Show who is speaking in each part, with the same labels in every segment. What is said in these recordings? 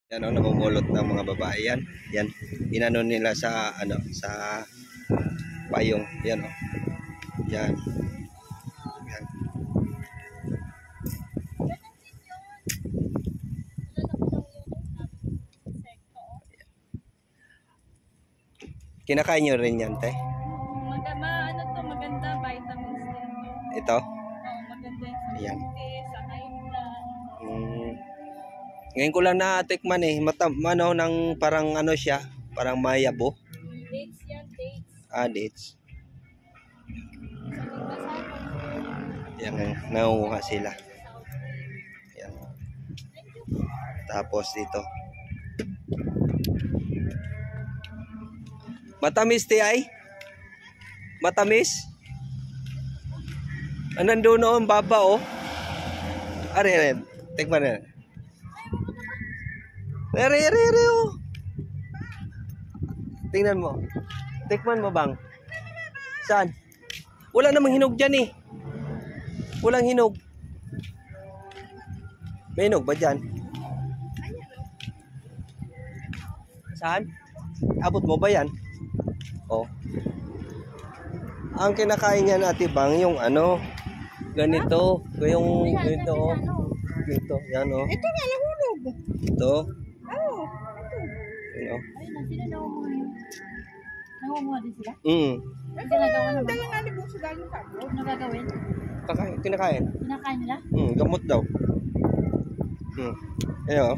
Speaker 1: Yan o, namumulot ng mga babae yan. Yan, inano nila sa sa payong. Yan o. Yan. Yan. Kinakain nyo rin yan, te?
Speaker 2: Ano to, maganda, vitamins din to.
Speaker 1: Ito?
Speaker 2: Oo, maganda yung sa
Speaker 1: Ayan.
Speaker 2: diabetes, sa high blood.
Speaker 1: Ngayon ko lang natikman eh. Mano ng parang ano siya, parang mayabo.
Speaker 2: Dates yan, dates.
Speaker 1: Dates.
Speaker 2: Sa
Speaker 1: Yan, nangunguha sila. Yan. Tapos dito. Matamis ti ay? Matamis? Nandun o, ang baba o. Are, tikman na. Are o. Tingnan mo. Tikman mo bang? Saan? Wala namang hinog dyan eh. Walang hinog. May hinog ba dyan? Saan? Abot mo ba yan? Oh. Ang kinakain niya natin bang yung ano, ganito, yung ganito oh. Ganito, yan oh.
Speaker 2: ito nga, nahulog.
Speaker 1: Ito.
Speaker 2: Oo.
Speaker 1: Ano?
Speaker 2: Ayun na, sila nangunguha yun. Nangunguha din sila? Ang ginagawa naman? Dalang alibong sa galing sa abroad. Ano gagawin?
Speaker 1: Kinakain.
Speaker 2: Kinakain nila?
Speaker 1: Gamot daw. Ayan oh.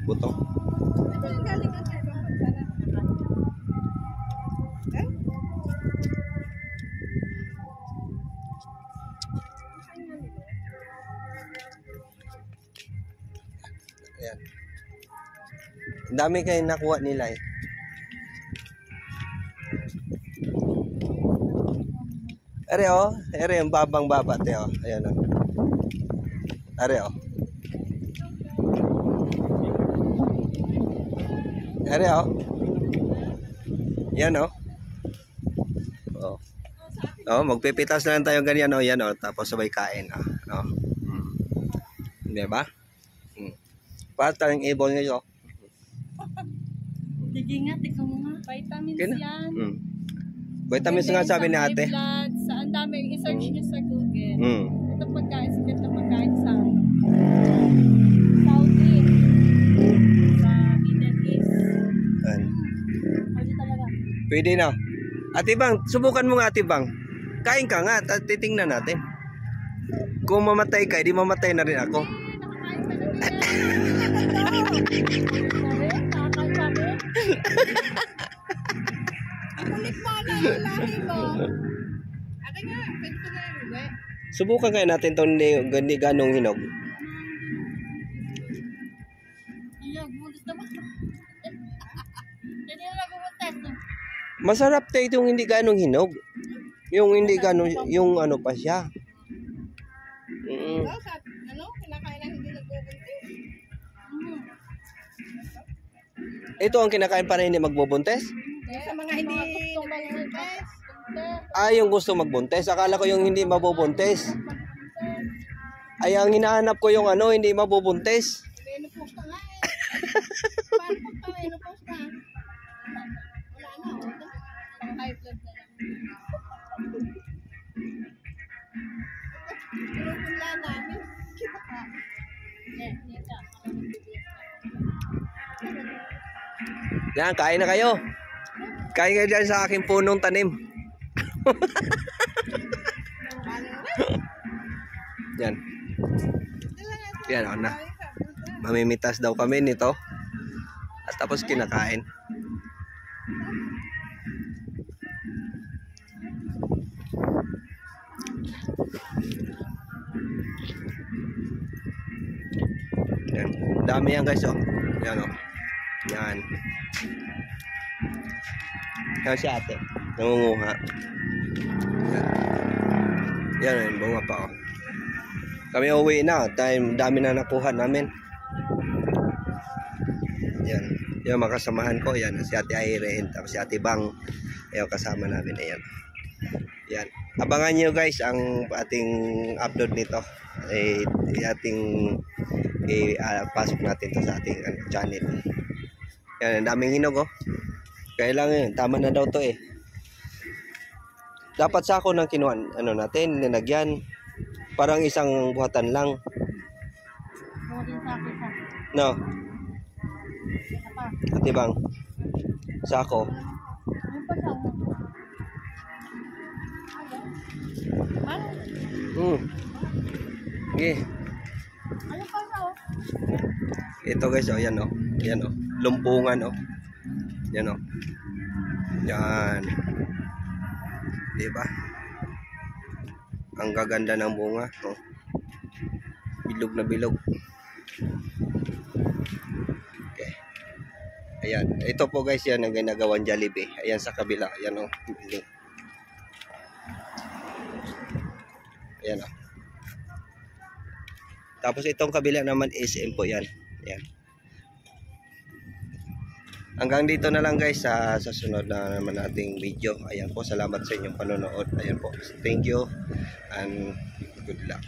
Speaker 1: Buto.
Speaker 2: Ito yung galing ang sa ibang bansa na
Speaker 1: Ayan. Ang dami kayo nakuha nila eh. Are oh, are yung babang baba te oh. Ayan oh. Are oh. Are oh. Yan oh. Oh. Oh, magpipitas na lang tayo ganyan oh, yan oh, tapos sabay kain oh. Oh. Di ba? Pata yung ibon nyo.
Speaker 2: Sige nga, tignan mo nga. Vitamins yan.
Speaker 1: Vitamins nga sabi ni ate.
Speaker 2: Blood, sa ang dami. I-search nyo sa Google. Ito pagkain, sikat na pagkain sa Saudi. Sa Middle East. Pwede talaga.
Speaker 1: Pwede na. Ate Bang, subukan mo nga Ate Bang. Kain ka nga, titingnan natin. Kung mamatay ka, di mamatay na rin ako. Subukan kaya natin itong hindi ganong hinog. Masarap tayo itong hindi ganong hinog. Yung hindi ganong, yung ano pa siya.
Speaker 2: Ano? Kinakain na hindi nagbubuntis?
Speaker 1: Ito ang kinakain para hindi magbubuntes?
Speaker 2: Sa mga hindi magbubuntis.
Speaker 1: Yung gusto magbuntes. Akala ko yung hindi mabubuntes. Ay, ang hinahanap ko yung ano, hindi mabubuntes.
Speaker 2: Menopause ka nga eh. Paano pagka menopause ka? Wala na. Pang high blood na lang. Pinupula namin.
Speaker 1: Yan, kain na kayo. Kain kayo dyan sa aking punong tanim. Yan. Yan, na. Mamimitas daw kami nito. At tapos kinakain. Yan. Dami yan guys oh. Yan oh. Yan. Yan si ate. Nangunguha. Yan. Yan bunga pa oh. Kami uwi na. Dami na nakuha namin. Yan. Yung makasamahan ko. Yan. Si ate Irene. Tapos si ate Bang. Yung kasama namin. Ayan. Yan. Abangan nyo guys ang ating upload nito. Ating pasok natin to sa ating channel. Yan, ang daming hinog oh. Kaya lang yun, tama na daw to eh. Dapat sako ng kinuha, natin, ninagyan. Parang isang buhatan lang.
Speaker 2: Ako din sa akin sa.
Speaker 1: No,
Speaker 2: Apa?
Speaker 1: ate bang, sako.
Speaker 2: Yung pa sa mo. Ano?
Speaker 1: Okay.
Speaker 2: Ano pa sa oh?
Speaker 1: Ito guys, oh, yan oh. Yan oh. Lumpungan oh. Yan oh. Yan. Diba? Ang gaganda ng bunga, oh. Bilog na bilog. Okay. Ayan. Ito po guys, yan ang ginagawang Jollibee. Ayan sa kabila. Ayan oh. Ayan oh. Tapos itong kabila naman SM po yan. Ayan. Hanggang dito na lang guys sa sunod na naman nating video. Ayan po, salamat sa inyong panonood. Ayan po, thank you and good luck.